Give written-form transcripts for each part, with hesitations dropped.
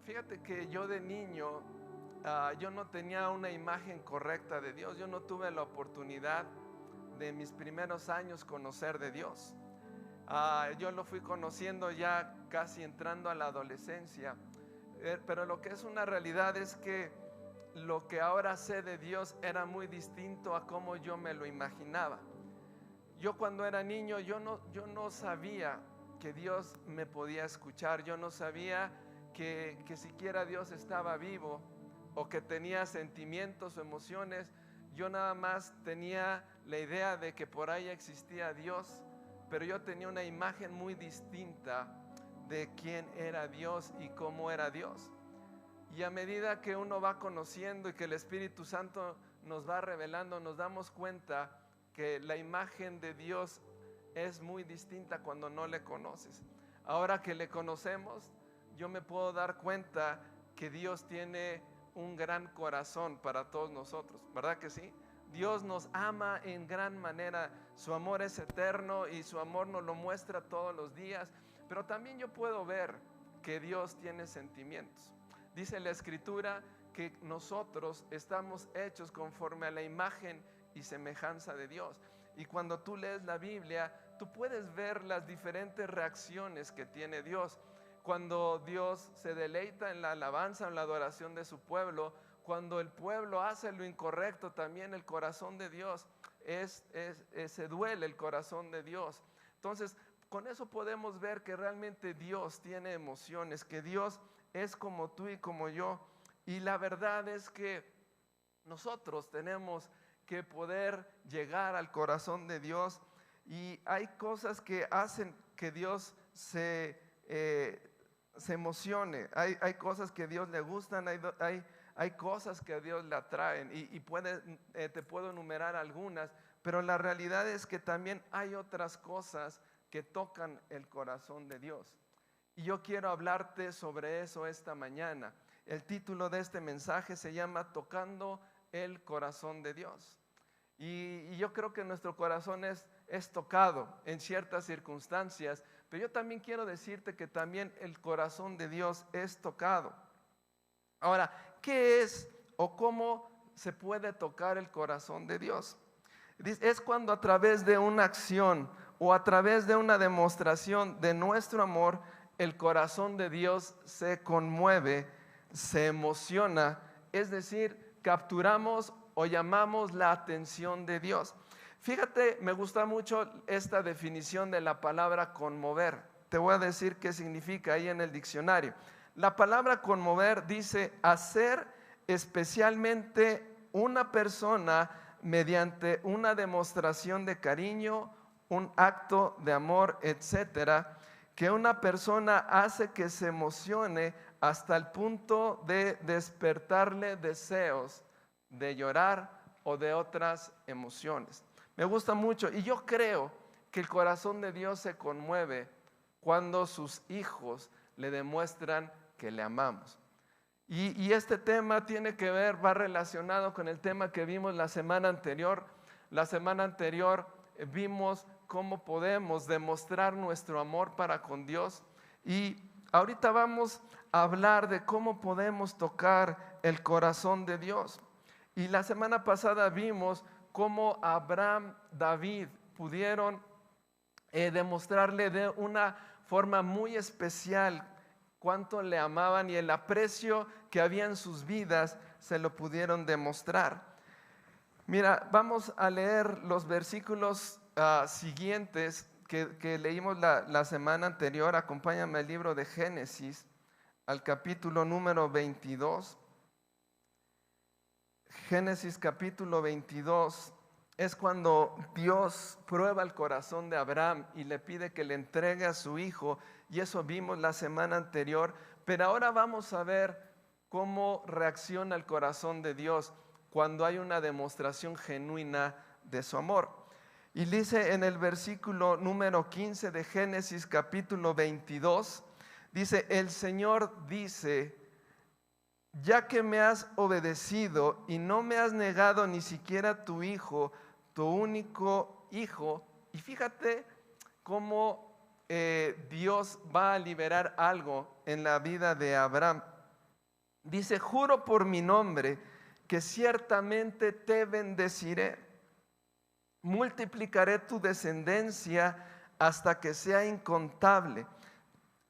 Fíjate que yo de niño, yo no tenía una imagen correcta de Dios. Yo no tuve la oportunidad de mis primeros años conocer de Dios. Yo lo fui conociendo ya casi entrando a la adolescencia. Pero lo que es una realidad es que lo que ahora sé de Dios era muy distinto a cómo yo me lo imaginaba. Yo cuando era niño, yo no sabía que Dios me podía escuchar. Yo no sabía que siquiera Dios estaba vivo o que tenía sentimientos o emociones. Yo nada más tenía la idea de que por ahí existía Dios, pero yo tenía una imagen muy distinta de quién era Dios y cómo era Dios. Y a medida que uno va conociendo y que el Espíritu Santo nos va revelando, nos damos cuenta que la imagen de Dios es muy distinta cuando no le conoces. Ahora que le conocemos, yo me puedo dar cuenta que Dios tiene un gran corazón para todos nosotros, ¿verdad que sí? Dios nos ama en gran manera. Su amor es eterno y su amor nos lo muestra todos los días. Pero también yo puedo ver que Dios tiene sentimientos. Dice la Escritura que nosotros estamos hechos conforme a la imagen y semejanza de Dios. Y cuando tú lees la Biblia, tú puedes ver las diferentes reacciones que tiene Dios. Cuando Dios se deleita en la alabanza, en la adoración de su pueblo, cuando el pueblo hace lo incorrecto, también el corazón de Dios se duele el corazón de Dios. Entonces, con eso podemos ver que realmente Dios tiene emociones, que Dios es como tú y como yo. Y la verdad es que nosotros tenemos que poder llegar al corazón de Dios, y hay cosas que hacen que Dios se emocione. Hay cosas que a Dios le gustan, hay cosas que a Dios le atraen, y te puedo enumerar algunas, pero la realidad es que también hay otras cosas que tocan el corazón de Dios. Y yo quiero hablarte sobre eso esta mañana. El título de este mensaje se llama Tocando el corazón de Dios. Y yo creo que nuestro corazón es tocado en ciertas circunstancias, pero yo también quiero decirte que también el corazón de Dios es tocado. Ahora, ¿qué es o cómo se puede tocar el corazón de Dios? Es cuando a través de una acción o a través de una demostración de nuestro amor, el corazón de Dios se conmueve, se emociona, es decir, capturamos o llamamos la atención de Dios. Fíjate, me gusta mucho esta definición de la palabra conmover. Te voy a decir qué significa ahí en el diccionario. La palabra conmover dice hacer especialmente una persona mediante una demostración de cariño, un acto de amor, etcétera, que una persona hace que se emocione hasta el punto de despertarle deseos de llorar o de otras emociones. Me gusta mucho, y yo creo que el corazón de Dios se conmueve cuando sus hijos le demuestran que le amamos. Y este tema tiene que ver, va relacionado con el tema que vimos la semana anterior. La semana anterior vimos cómo podemos demostrar nuestro amor para con Dios, y ahorita vamos a hablar de cómo podemos tocar el corazón de Dios. Y la semana pasada vimos cómo Abraham, David pudieron demostrarle de una forma muy especial cuánto le amaban, y el aprecio que había en sus vidas se lo pudieron demostrar. Mira, vamos a leer los versículos siguientes que leímos la semana anterior. Acompáñame al libro de Génesis, al capítulo número 22. Génesis capítulo 22 es cuando Dios prueba el corazón de Abraham y le pide que le entregue a su hijo, y eso vimos la semana anterior. Pero ahora vamos a ver cómo reacciona el corazón de Dios cuando hay una demostración genuina de su amor. Y dice en el versículo número 15 de Génesis capítulo 22, dice: el Señor dice: ya que me has obedecido y no me has negado ni siquiera tu hijo, tu único hijo. Y fíjate cómo Dios va a liberar algo en la vida de Abraham. Dice, juro por mi nombre que ciertamente te bendeciré. Multiplicaré tu descendencia hasta que sea incontable,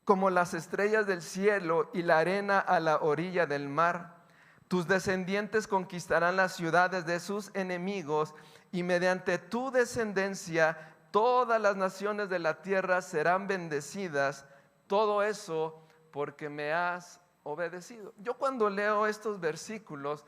como las estrellas del cielo y la arena a la orilla del mar. Tus descendientes conquistarán las ciudades de sus enemigos, y mediante tu descendencia todas las naciones de la tierra serán bendecidas. Todo eso porque me has obedecido. Yo cuando leo estos versículos,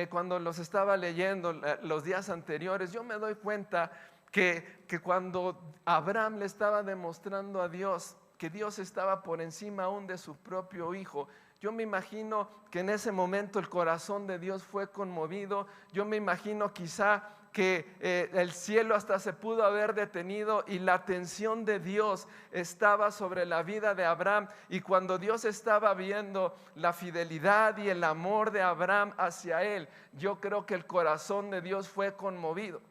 cuando los estaba leyendo los días anteriores, yo me doy cuenta que cuando Abraham le estaba demostrando a Dios que Dios estaba por encima aún de su propio hijo, yo me imagino que en ese momento el corazón de Dios fue conmovido. Yo me imagino quizá que el cielo hasta se pudo haber detenido y la atención de Dios estaba sobre la vida de Abraham. Y cuando Dios estaba viendo la fidelidad y el amor de Abraham hacia él, yo creo que el corazón de Dios fue conmovido.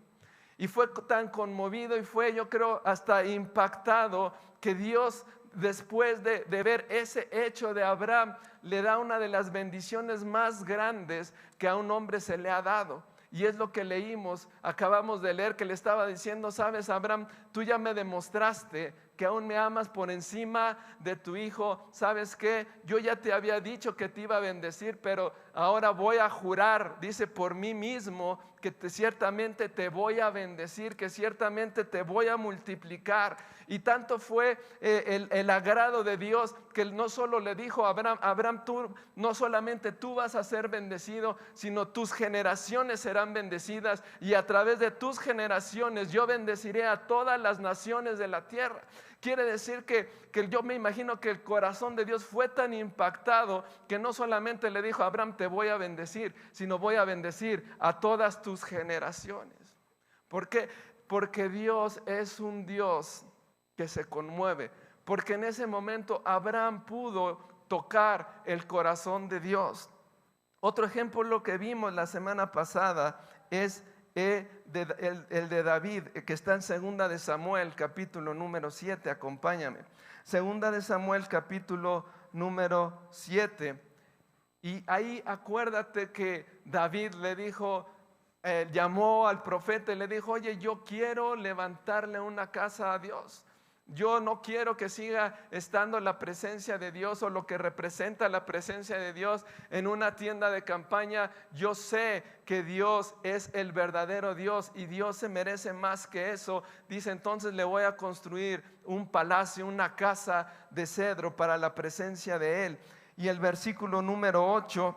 Y fue tan conmovido y fue, yo creo, hasta impactado, que Dios, después de ver ese hecho de Abraham, le da una de las bendiciones más grandes que a un hombre se le ha dado. Y es lo que leímos, acabamos de leer, que le estaba diciendo, sabes, Abraham, tú ya me demostraste que aún me amas por encima de tu hijo. ¿Sabes qué? Yo ya te había dicho que te iba a bendecir, pero ahora voy a jurar, dice, por mí mismo, que ciertamente te voy a bendecir, que ciertamente te voy a multiplicar. Y tanto fue el agrado de Dios, que no solo le dijo a Abraham, Abraham, tú, no solamente tú vas a ser bendecido, sino tus generaciones serán bendecidas, y a través de tus generaciones yo bendeciré a todas las naciones de la tierra. Quiere decir que yo me imagino que el corazón de Dios fue tan impactado que no solamente le dijo a Abraham, te voy a bendecir, sino voy a bendecir a todas tus generaciones. ¿Por qué? Porque Dios es un Dios que se conmueve. Porque en ese momento Abraham pudo tocar el corazón de Dios. Otro ejemplo que vimos la semana pasada es el de David, que está en segunda de Samuel, capítulo número 7. Acompáñame. Segunda de Samuel, capítulo número 7. Y ahí acuérdate que David le dijo, llamó al profeta y le dijo, oye, yo quiero levantarle una casa a Dios. Yo no quiero que siga estando la presencia de Dios, o lo que representa la presencia de Dios, en una tienda de campaña. Yo sé que Dios es el verdadero Dios y Dios se merece más que eso. Dice, entonces le voy a construir un palacio, una casa de cedro para la presencia de Él. Y el versículo número 8,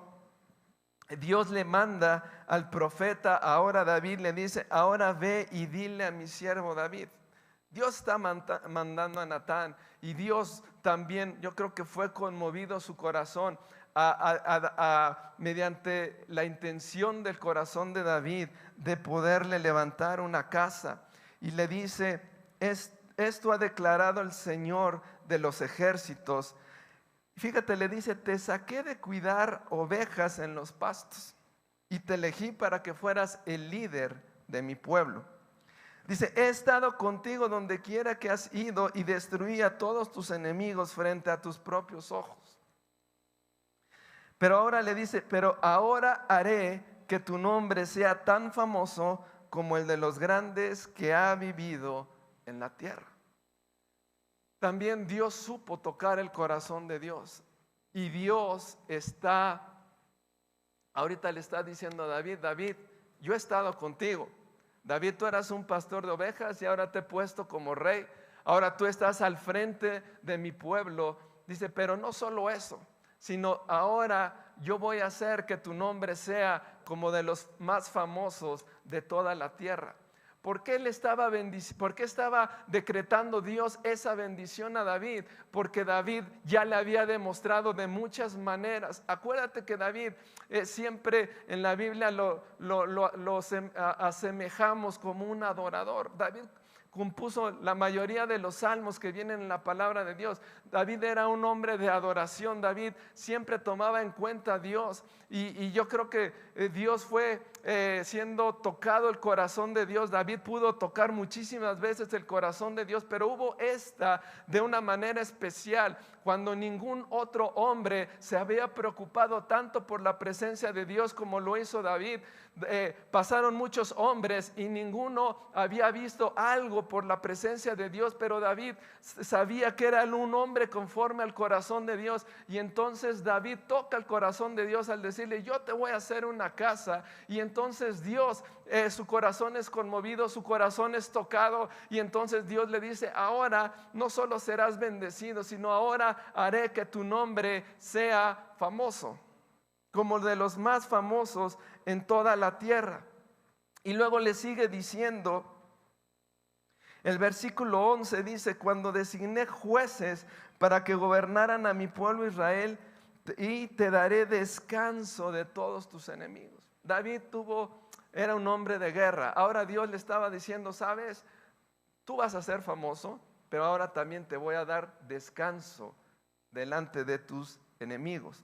Dios le manda al profeta, ahora David le dice, ahora ve y dile a mi siervo David. Dios está mandando a Natán, y Dios también, yo creo que fue conmovido su corazón mediante la intención del corazón de David de poderle levantar una casa. Y le dice, esto ha declarado el Señor de los ejércitos. Fíjate, le dice, te saqué de cuidar ovejas en los pastos y te elegí para que fueras el líder de mi pueblo. Dice, he estado contigo donde quiera que has ido y destruí a todos tus enemigos frente a tus propios ojos. Pero ahora le dice, pero ahora haré que tu nombre sea tan famoso como el de los grandes que ha vivido en la tierra. También Dios supo tocar el corazón de Dios. Y Dios ahorita le está diciendo a David, David, yo he estado contigo. David, tú eras un pastor de ovejas y ahora te he puesto como rey. Ahora tú estás al frente de mi pueblo. Dice, pero no solo eso, sino ahora yo voy a hacer que tu nombre sea como de los más famosos de toda la tierra. ¿Por qué estaba decretando Dios esa bendición a David? Porque David ya le había demostrado de muchas maneras. Acuérdate que David siempre en la Biblia lo asemejamos como un adorador. David compuso la mayoría de los salmos que vienen en la palabra de Dios. David era un hombre de adoración. David siempre tomaba en cuenta a Dios, y yo creo que Dios fue siendo tocado el corazón de Dios. David pudo tocar muchísimas veces el corazón de Dios, pero hubo esta de una manera especial, cuando ningún otro hombre se había preocupado tanto por la presencia de Dios como lo hizo David. Pasaron muchos hombres y ninguno había visto algo por la presencia de Dios, pero David sabía que era un hombre conforme al corazón de Dios. Y entonces David toca el corazón de Dios al decirle: yo te voy a hacer una casa. Y entonces Dios, su corazón es conmovido, su corazón es tocado, y entonces Dios le dice: ahora no solo serás bendecido, sino ahora haré que tu nombre sea famoso, como de los más famosos en toda la tierra. Y luego le sigue diciendo, el versículo 11 dice: cuando designé jueces para que gobernaran a mi pueblo Israel, y te daré descanso de todos tus enemigos. David era un hombre de guerra. Ahora Dios le estaba diciendo: sabes, tú vas a ser famoso, pero ahora también te voy a dar descanso delante de tus enemigos.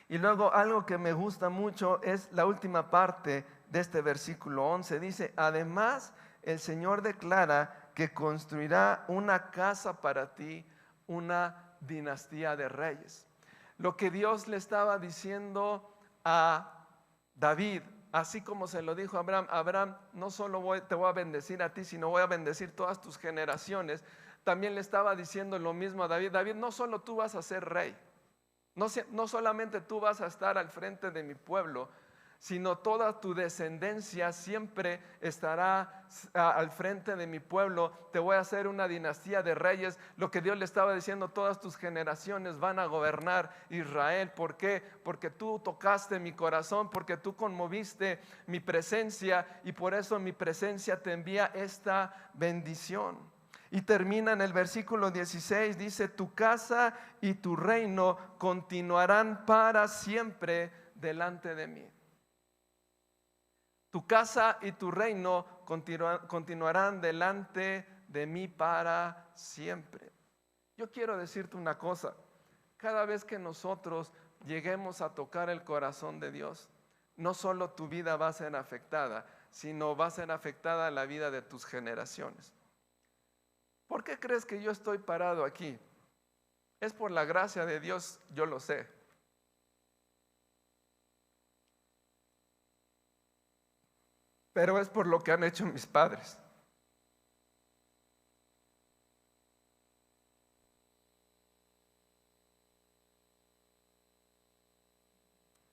Y luego algo que me gusta mucho es la última parte de este versículo 11. Dice: además el Señor declara que construirá una casa para ti, una dinastía de reyes. Lo que Dios le estaba diciendo a David, así como se lo dijo a Abraham: Abraham, no solo te voy a bendecir a ti, sino voy a bendecir todas tus generaciones. También le estaba diciendo lo mismo a David: David, no solo tú vas a ser rey, no solamente tú vas a estar al frente de mi pueblo, sino toda tu descendencia siempre estará al frente de mi pueblo. Te voy a hacer una dinastía de reyes. Lo que Dios le estaba diciendo: todas tus generaciones van a gobernar Israel. ¿Por qué? Porque tú tocaste mi corazón, porque tú conmoviste mi presencia, y por eso mi presencia te envía esta bendición. Y termina en el versículo 16, dice: tu casa y tu reino continuarán para siempre delante de mí. Tu casa y tu reino continuarán delante de mí para siempre. Yo quiero decirte una cosa: cada vez que nosotros lleguemos a tocar el corazón de Dios, no solo tu vida va a ser afectada, sino va a ser afectada la vida de tus generaciones. ¿Por qué crees que yo estoy parado aquí? Es por la gracia de Dios, yo lo sé. Pero es por lo que han hecho mis padres.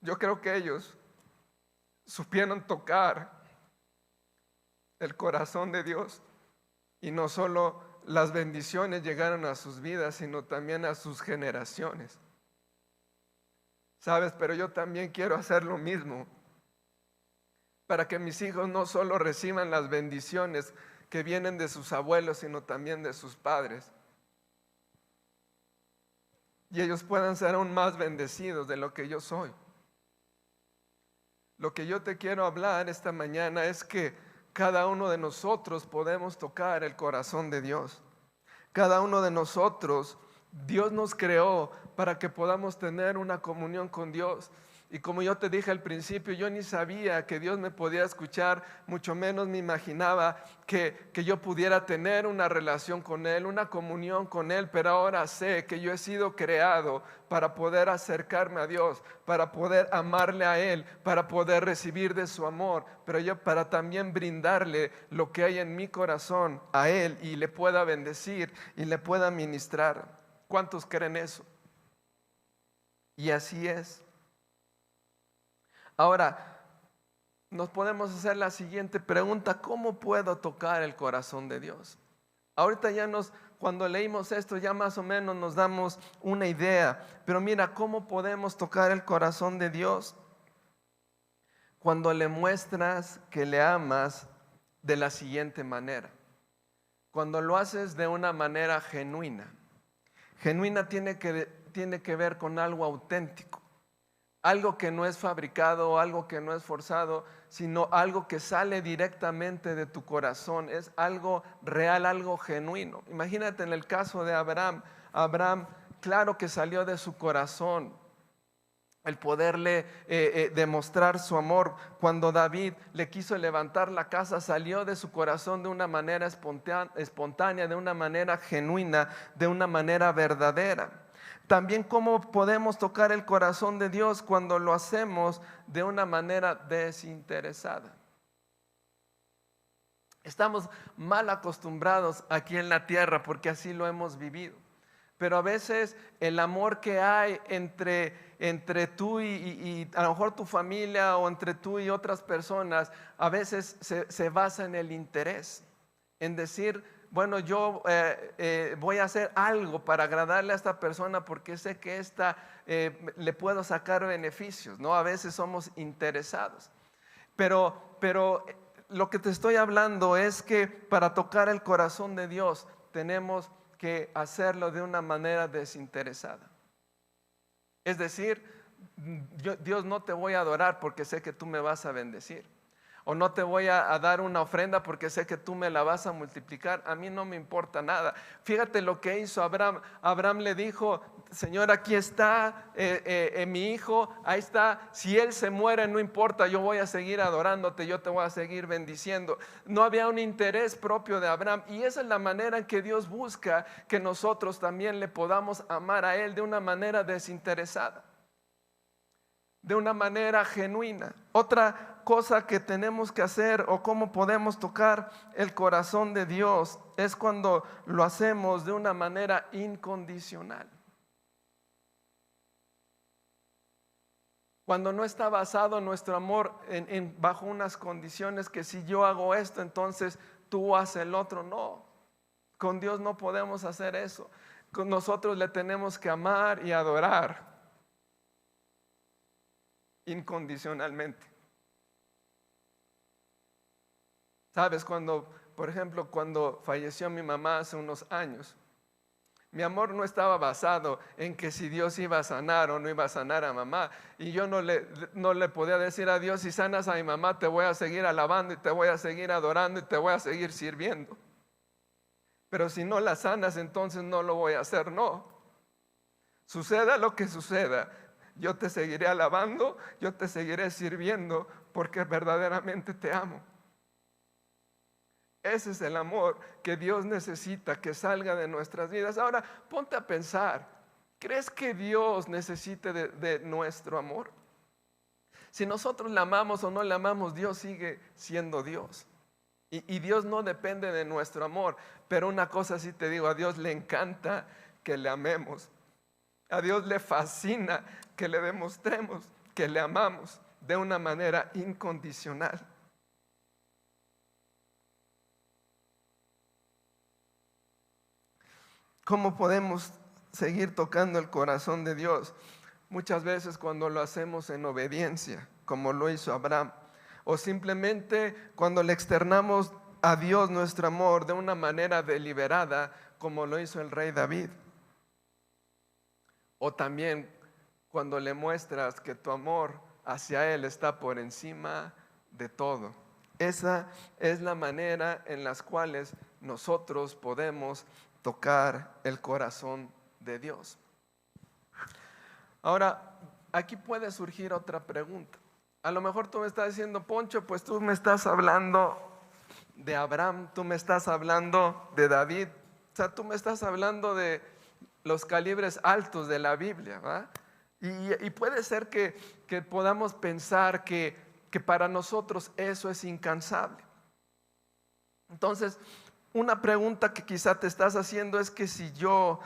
Yo creo que ellos supieron tocar el corazón de Dios, y no solo las bendiciones llegaron a sus vidas, sino también a sus generaciones. ¿Sabes? Pero yo también quiero hacer lo mismo, para que mis hijos no solo reciban las bendiciones que vienen de sus abuelos, sino también de sus padres, y ellos puedan ser aún más bendecidos de lo que yo soy. Lo que yo te quiero hablar esta mañana es que cada uno de nosotros podemos tocar el corazón de Dios. Cada uno de nosotros, Dios nos creó para que podamos tener una comunión con Dios. Y como yo te dije al principio, yo ni sabía que Dios me podía escuchar, mucho menos me imaginaba que yo pudiera tener una relación con Él, una comunión con Él. Pero ahora sé que yo he sido creado para poder acercarme a Dios, para poder amarle a Él, para poder recibir de su amor, pero yo para también brindarle lo que hay en mi corazón a Él, y le pueda bendecir y le pueda ministrar. ¿Cuántos creen eso? Y así es. Ahora, nos podemos hacer la siguiente pregunta: ¿cómo puedo tocar el corazón de Dios? Ahorita cuando leímos esto, ya más o menos nos damos una idea, pero mira, ¿cómo podemos tocar el corazón de Dios? Cuando le muestras que le amas de la siguiente manera. Cuando lo haces de una manera genuina. Genuina tiene que ver con algo auténtico. Algo que no es fabricado, algo que no es forzado, sino algo que sale directamente de tu corazón. Es algo real, algo genuino. Imagínate en el caso de Abraham. Abraham, claro que salió de su corazón el poderle demostrar su amor. Cuando David le quiso levantar la casa, salió de su corazón de una manera espontánea, de una manera genuina, de una manera verdadera. También cómo podemos tocar el corazón de Dios cuando lo hacemos de una manera desinteresada. Estamos mal acostumbrados aquí en la tierra porque así lo hemos vivido. Pero a veces el amor que hay entre tú y a lo mejor tu familia, o entre tú y otras personas, a veces se basa en el interés. En decir, bueno, yo voy a hacer algo para agradarle a esta persona porque sé que le puedo sacar beneficios, ¿no? A veces somos interesados. Pero lo que te estoy hablando es que para tocar el corazón de Dios tenemos que hacerlo de una manera desinteresada. Es decir, Dios, no te voy a adorar porque sé que tú me vas a bendecir. O no te voy a dar una ofrenda porque sé que tú me la vas a multiplicar. A mí no me importa nada. Fíjate lo que hizo Abraham. Abraham le dijo, Señor, aquí está mi hijo, ahí está. Si él se muere, no importa, yo voy a seguir adorándote, yo te voy a seguir bendiciendo. No había un interés propio de Abraham. Y esa es la manera en que Dios busca que nosotros también le podamos amar a Él de una manera desinteresada, de una manera genuina. Otra cosa que tenemos que hacer, o cómo podemos tocar el corazón de Dios, es cuando lo hacemos de una manera incondicional. Cuando no está basado nuestro amor bajo unas condiciones que si yo hago esto, entonces tú haces el otro. No, con Dios no podemos hacer eso. Con nosotros le tenemos que amar y adorar incondicionalmente. Sabes, por ejemplo, cuando falleció mi mamá hace unos años, mi amor no estaba basado en que si Dios iba a sanar o no iba a sanar a mamá. Y yo no le podía decir a Dios, si sanas a mi mamá, te voy a seguir alabando y te voy a seguir adorando y te voy a seguir sirviendo. Pero si no la sanas, entonces no lo voy a hacer. No. Suceda lo que suceda, yo te seguiré alabando, yo te seguiré sirviendo porque verdaderamente te amo. Ese es el amor que Dios necesita que salga de nuestras vidas. Ahora, ponte a pensar, ¿crees que Dios necesite de nuestro amor? Si nosotros le amamos o no le amamos, Dios sigue siendo Dios. Y Dios no depende de nuestro amor. Pero una cosa sí te digo, a Dios le encanta que le amemos. A Dios le fascina que le demostremos que le amamos de una manera incondicional. ¿Cómo podemos seguir tocando el corazón de Dios? Muchas veces cuando lo hacemos en obediencia, como lo hizo Abraham, o simplemente cuando le externamos a Dios nuestro amor de una manera deliberada, como lo hizo el rey David. O también cuando le muestras que tu amor hacia Él está por encima de todo. Esa es la manera en las cuales nosotros podemos tocar el corazón de Dios. Ahora, aquí puede surgir otra pregunta. A lo mejor tú me estás diciendo, Poncho, pues tú me estás hablando de Abraham, tú me estás hablando de David, o sea, tú me estás hablando de los calibres altos de la Biblia, ¿verdad? Y puede ser que podamos pensar que para nosotros eso es incansable. Entonces, una pregunta que quizá te estás haciendo es que si yo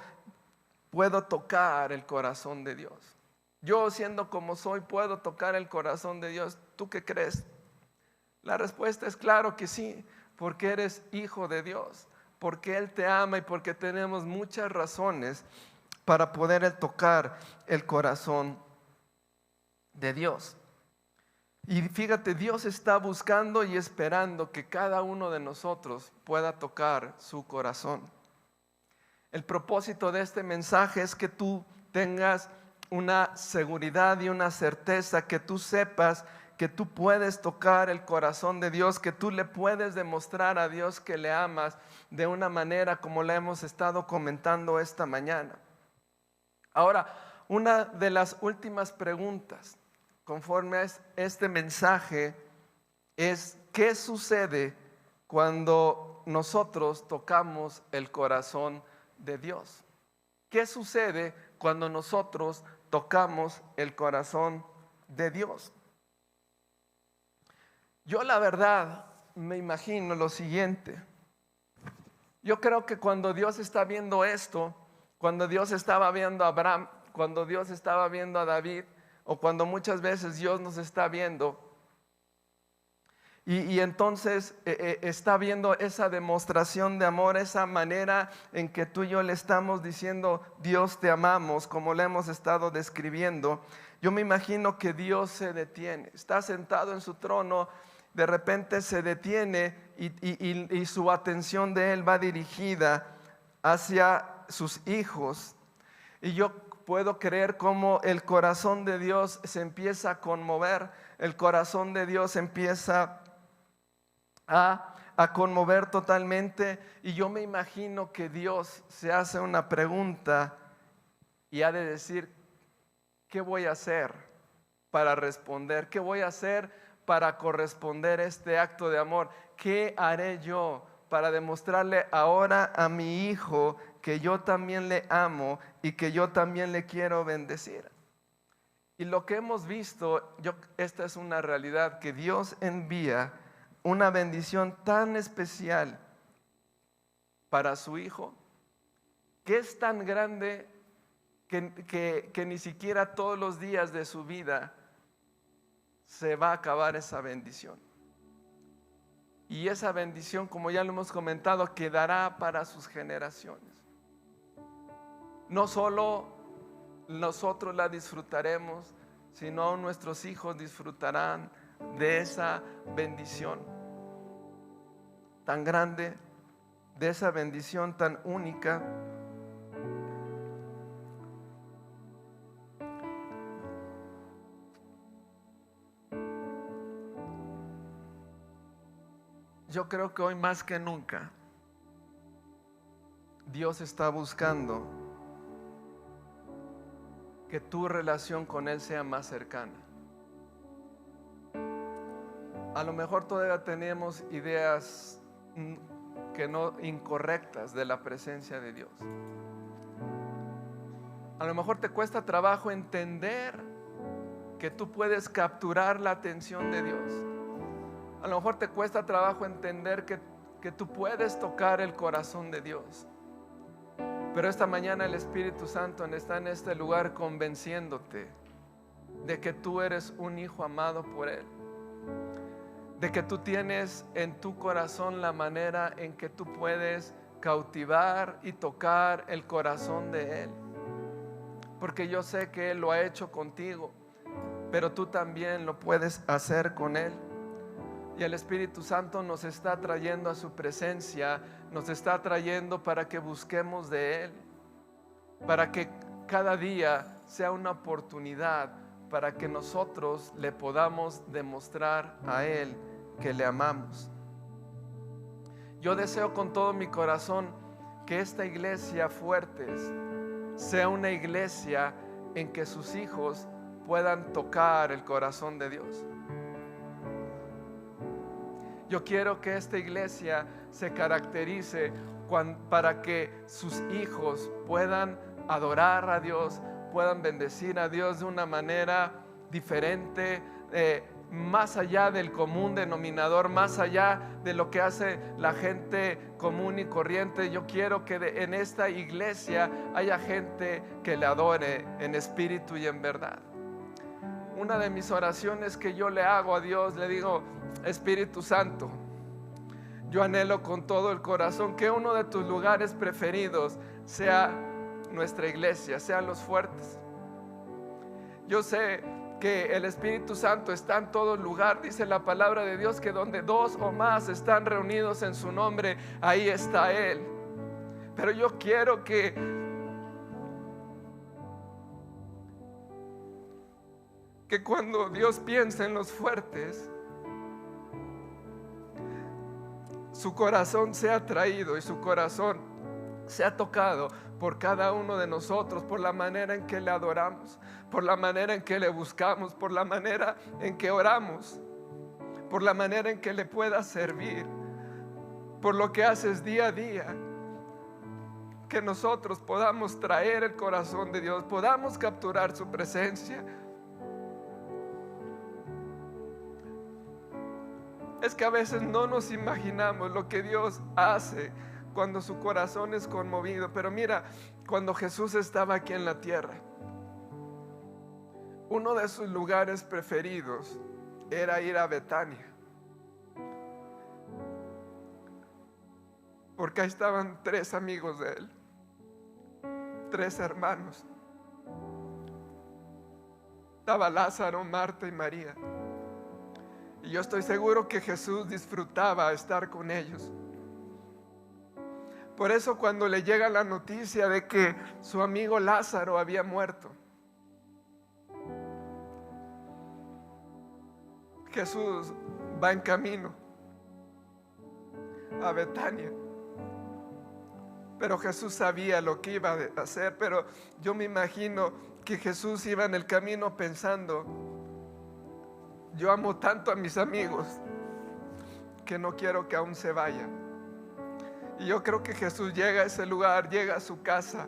puedo tocar el corazón de Dios. Yo siendo como soy, ¿puedo tocar el corazón de Dios? ¿Tú qué crees? La respuesta es claro que sí, porque eres hijo de Dios, porque Él te ama y porque tenemos muchas razones para poder tocar el corazón de Dios. Y fíjate, Dios está buscando y esperando que cada uno de nosotros pueda tocar su corazón. El propósito de este mensaje es que tú tengas una seguridad y una certeza, que tú sepas que tú puedes tocar el corazón de Dios, que tú le puedes demostrar a Dios que le amas de una manera como la hemos estado comentando esta mañana. Ahora, Una de las últimas preguntas conforme a este mensaje es: ¿qué sucede cuando nosotros tocamos el corazón de Dios? ¿Qué sucede cuando nosotros tocamos el corazón de Dios? Yo la verdad me imagino lo siguiente. Yo creo que cuando Dios está viendo esto, cuando Dios estaba viendo a Abraham, cuando Dios estaba viendo a David, o cuando muchas veces Dios nos está viendo, y entonces está viendo esa demostración de amor, esa manera en que tú y yo le estamos diciendo: Dios, te amamos, como le hemos estado describiendo. Yo me imagino que Dios se detiene, está sentado en su trono, de repente se detiene y su atención de Él va dirigida hacia sus hijos. Y yo puedo creer cómo el corazón de Dios se empieza a conmover, el corazón de Dios empieza a conmover totalmente. Y yo me imagino que Dios se hace una pregunta y ha de decir: ¿qué voy a hacer para responder? ¿Qué voy a hacer para corresponder a este acto de amor? ¿Qué haré yo para demostrarle ahora a mi hijo que yo también le amo y que yo también le quiero bendecir? Y lo que hemos visto, esta es una realidad, que Dios envía una bendición tan especial para su hijo, que es tan grande que ni siquiera todos los días de su vida se va a acabar esa bendición. Y esa bendición, como ya lo hemos comentado, quedará para sus generaciones. No solo nosotros la disfrutaremos, sino aún nuestros hijos disfrutarán de esa bendición tan grande, de esa bendición tan única. Yo creo que hoy más que nunca Dios está buscando que tu relación con Él sea más cercana. A lo mejor todavía tenemos ideas incorrectas de la presencia de Dios. A lo mejor te cuesta trabajo entender que tú puedes capturar la atención de Dios. A lo mejor te cuesta trabajo entender que tú puedes tocar el corazón de Dios. Pero esta mañana el Espíritu Santo está en este lugar convenciéndote de que tú eres un hijo amado por Él, de que tú tienes en tu corazón la manera en que tú puedes cautivar y tocar el corazón de Él. Porque yo sé que Él lo ha hecho contigo, pero tú también lo puedes hacer con Él. Y el Espíritu Santo nos está trayendo a su presencia, nos está trayendo para que busquemos de Él, para que cada día sea una oportunidad para que nosotros le podamos demostrar a Él que le amamos. Yo deseo con todo mi corazón que esta iglesia Fuertes sea una iglesia en que sus hijos puedan tocar el corazón de Dios. Yo quiero que esta iglesia se caracterice para que sus hijos puedan adorar a Dios, puedan bendecir a Dios de una manera diferente, más allá del común denominador, más allá de lo que hace la gente común y corriente. Yo quiero que en esta iglesia haya gente que le adore en espíritu y en verdad. Una de mis oraciones que yo le hago a Dios, le digo: Espíritu Santo, yo anhelo con todo el corazón que uno de tus lugares preferidos sea nuestra iglesia, sean los Fuertes. Yo sé que el Espíritu Santo está en todo lugar. Dice la palabra de Dios que donde dos o más están reunidos en su nombre, ahí está Él. Pero yo quiero que cuando Dios piense en los Fuertes, su corazón sea atraído y su corazón sea tocado por cada uno de nosotros, por la manera en que le adoramos, por la manera en que le buscamos, por la manera en que oramos, por la manera en que le puedas servir, por lo que haces día a día. Que nosotros podamos traer el corazón de Dios, podamos capturar su presencia. Es que a veces no nos imaginamos lo que Dios hace cuando su corazón es conmovido. Pero mira, cuando Jesús estaba aquí en la tierra, uno de sus lugares preferidos era ir a Betania, porque ahí estaban 3 amigos de él, 3 hermanos. Estaba Lázaro, Marta y María. Y yo estoy seguro que Jesús disfrutaba estar con ellos. Por eso cuando le llega la noticia de que su amigo Lázaro había muerto, Jesús va en camino a Betania. Pero Jesús sabía lo que iba a hacer. Pero yo me imagino que Jesús iba en el camino pensando: yo amo tanto a mis amigos que no quiero que aún se vayan. Y yo creo que Jesús llega a ese lugar, llega a su casa,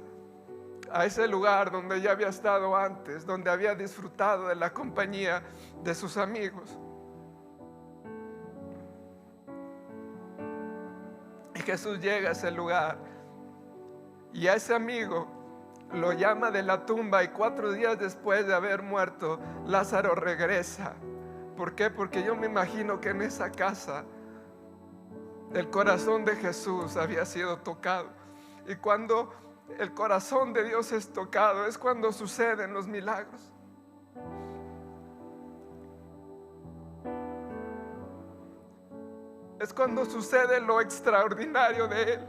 a ese lugar donde ya había estado antes, donde había disfrutado de la compañía de sus amigos. Y Jesús llega a ese lugar y a ese amigo lo llama de la tumba, y 4 días después de haber muerto, Lázaro regresa. ¿Por qué? Porque yo me imagino que en esa casa el corazón de Jesús había sido tocado. Y cuando el corazón de Dios es tocado, es cuando suceden los milagros. Es cuando sucede lo extraordinario de Él.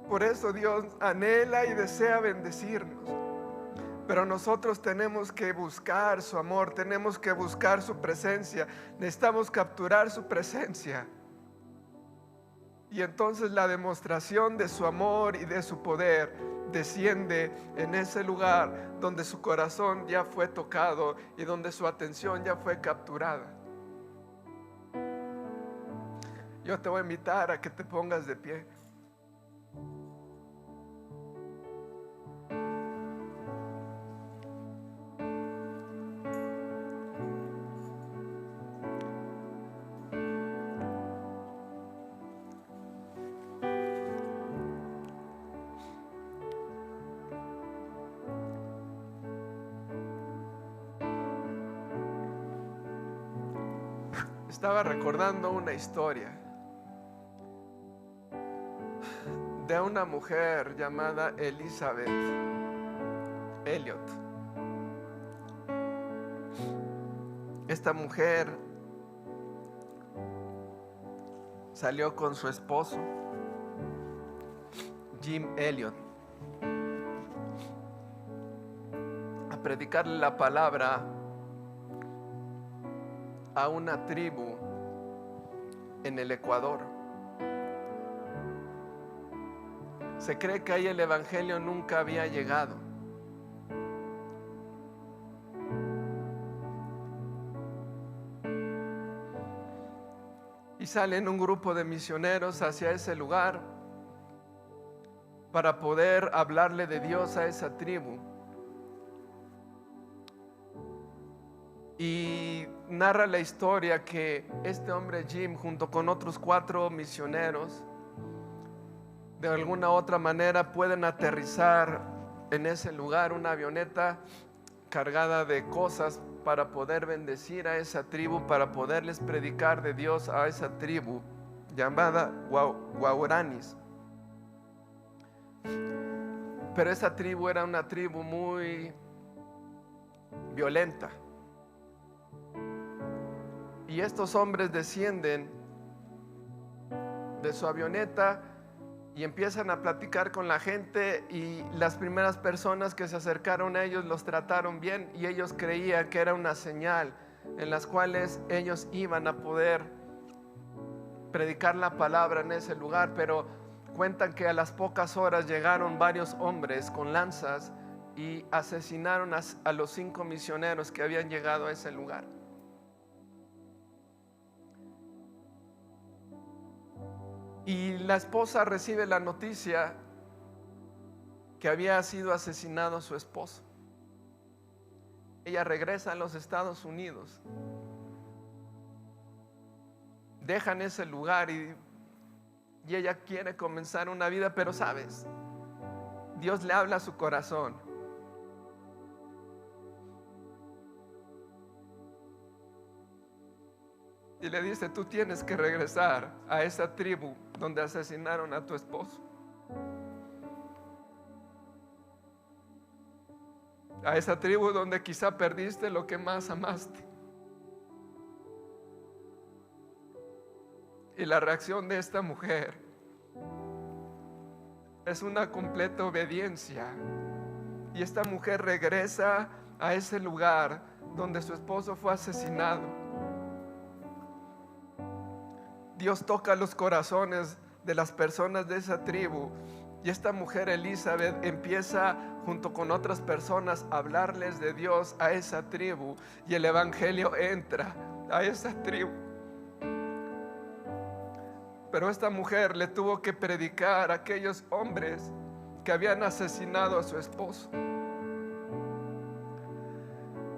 Por eso Dios anhela y desea bendecirnos. Pero nosotros tenemos que buscar su amor, tenemos que buscar su presencia, necesitamos capturar su presencia. Y entonces la demostración de su amor y de su poder desciende en ese lugar donde su corazón ya fue tocado y donde su atención ya fue capturada. Yo te voy a invitar a que te pongas de pie. Estaba recordando una historia de una mujer llamada Elizabeth Elliot. Esta mujer salió con su esposo, Jim Elliot, a predicarle la palabra a una tribu en el Ecuador. Se cree que ahí el evangelio nunca había llegado. Y salen un grupo de misioneros hacia ese lugar para poder hablarle de Dios a esa tribu. Y narra la historia que este hombre Jim, junto con otros 4 misioneros, de alguna u otra manera pueden aterrizar en ese lugar una avioneta cargada de cosas para poder bendecir a esa tribu, para poderles predicar de Dios a esa tribu llamada Guaraníes. Pero esa tribu era una tribu muy violenta. Y estos hombres descienden de su avioneta y empiezan a platicar con la gente, y las primeras personas que se acercaron a ellos los trataron bien, y ellos creían que era una señal en las cuales ellos iban a poder predicar la palabra en ese lugar, pero cuentan que a las pocas horas llegaron varios hombres con lanzas y asesinaron a los 5 misioneros que habían llegado a ese lugar. Y la esposa recibe la noticia que había sido asesinado su esposo. Ella regresa a los Estados Unidos, dejan ese lugar y ella quiere comenzar una vida, pero sabes, Dios le habla a su corazón. Y le dice: tú tienes que regresar a esa tribu donde asesinaron a tu esposo, a esa tribu donde quizá perdiste lo que más amaste. Y la reacción de esta mujer es una completa obediencia. Y esta mujer regresa a ese lugar donde su esposo fue asesinado. Dios toca los corazones de las personas de esa tribu. Y esta mujer Elizabeth empieza junto con otras personas a hablarles de Dios a esa tribu. Y el evangelio entra a esa tribu. Pero esta mujer le tuvo que predicar a aquellos hombres que habían asesinado a su esposo.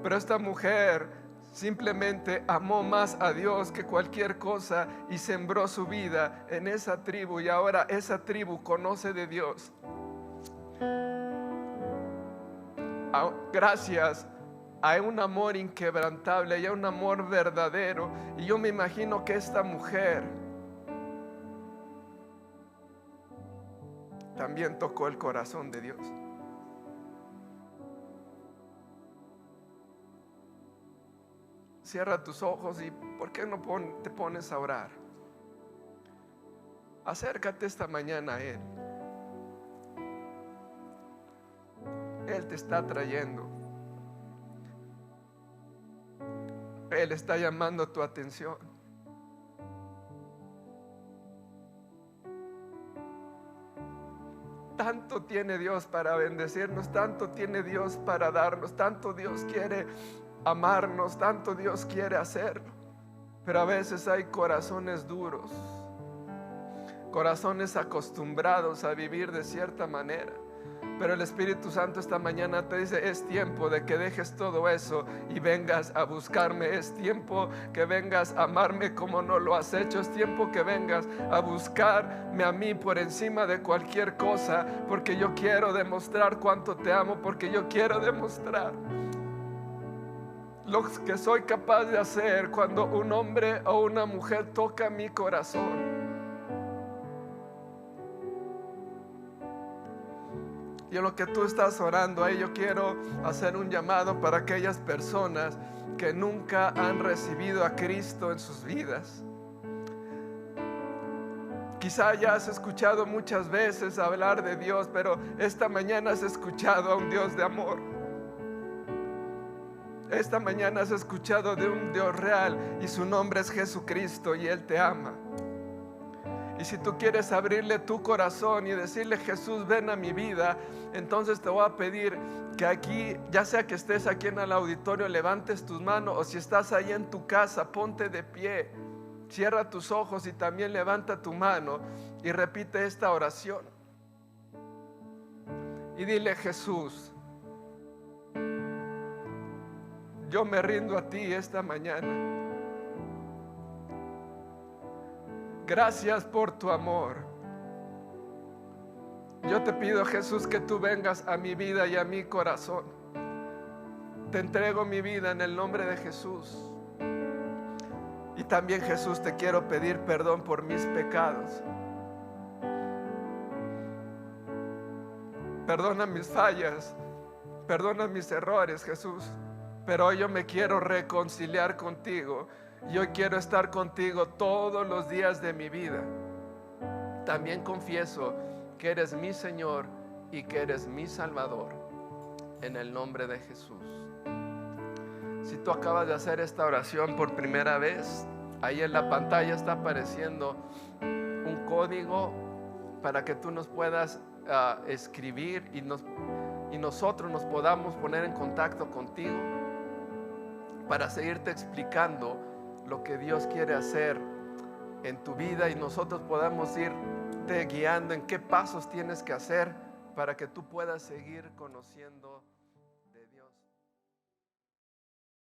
Pero esta mujer simplemente amó más a Dios que cualquier cosa y sembró su vida en esa tribu, y ahora esa tribu conoce de Dios. Gracias a un amor inquebrantable y a un amor verdadero. Y yo me imagino que esta mujer también tocó el corazón de Dios. Cierra tus ojos y ¿por qué no te pones a orar? Acércate esta mañana a Él. Él te está trayendo. Él está llamando tu atención. Tanto tiene Dios para bendecirnos, tanto tiene Dios para darnos, tanto Dios quiere amarnos, tanto Dios quiere hacerlo. Pero a veces hay corazones duros, corazones acostumbrados a vivir de cierta manera. Pero el Espíritu Santo esta mañana te dice: es tiempo de que dejes todo eso y vengas a buscarme. Es tiempo que vengas a amarme como no lo has hecho. Es tiempo que vengas a buscarme a mí por encima de cualquier cosa, porque yo quiero demostrar cuánto te amo, porque yo quiero demostrar lo que soy capaz de hacer cuando un hombre o una mujer toca mi corazón. Y en lo que tú estás orando ahí, yo quiero hacer un llamado para aquellas personas que nunca han recibido a Cristo en sus vidas. Quizá ya has escuchado muchas veces hablar de Dios, pero esta mañana has escuchado a un Dios de amor. Esta mañana has escuchado de un Dios real y su nombre es Jesucristo y Él te ama. Y si tú quieres abrirle tu corazón y decirle: Jesús, ven a mi vida, entonces te voy a pedir que aquí, ya sea que estés aquí en el auditorio, levantes tus manos, o si estás ahí en tu casa, ponte de pie, cierra tus ojos y también levanta tu mano y repite esta oración. Y dile: Jesús, yo me rindo a ti esta mañana. Gracias por tu amor. Yo te pido, Jesús, que tú vengas a mi vida y a mi corazón. Te entrego mi vida en el nombre de Jesús. Y también, Jesús, te quiero pedir perdón por mis pecados. Perdona mis fallas, perdona mis errores, Jesús. Pero hoy yo me quiero reconciliar contigo. Yo quiero estar contigo todos los días de mi vida. También confieso que eres mi Señor y que eres mi Salvador. En el nombre de Jesús. Si tú acabas de hacer esta oración por primera vez, ahí en la pantalla está apareciendo un código para que tú nos puedas escribir y nosotros nos podamos poner en contacto contigo para seguirte explicando lo que Dios quiere hacer en tu vida, y nosotros podamos irte guiando en qué pasos tienes que hacer para que tú puedas seguir conociendo de Dios.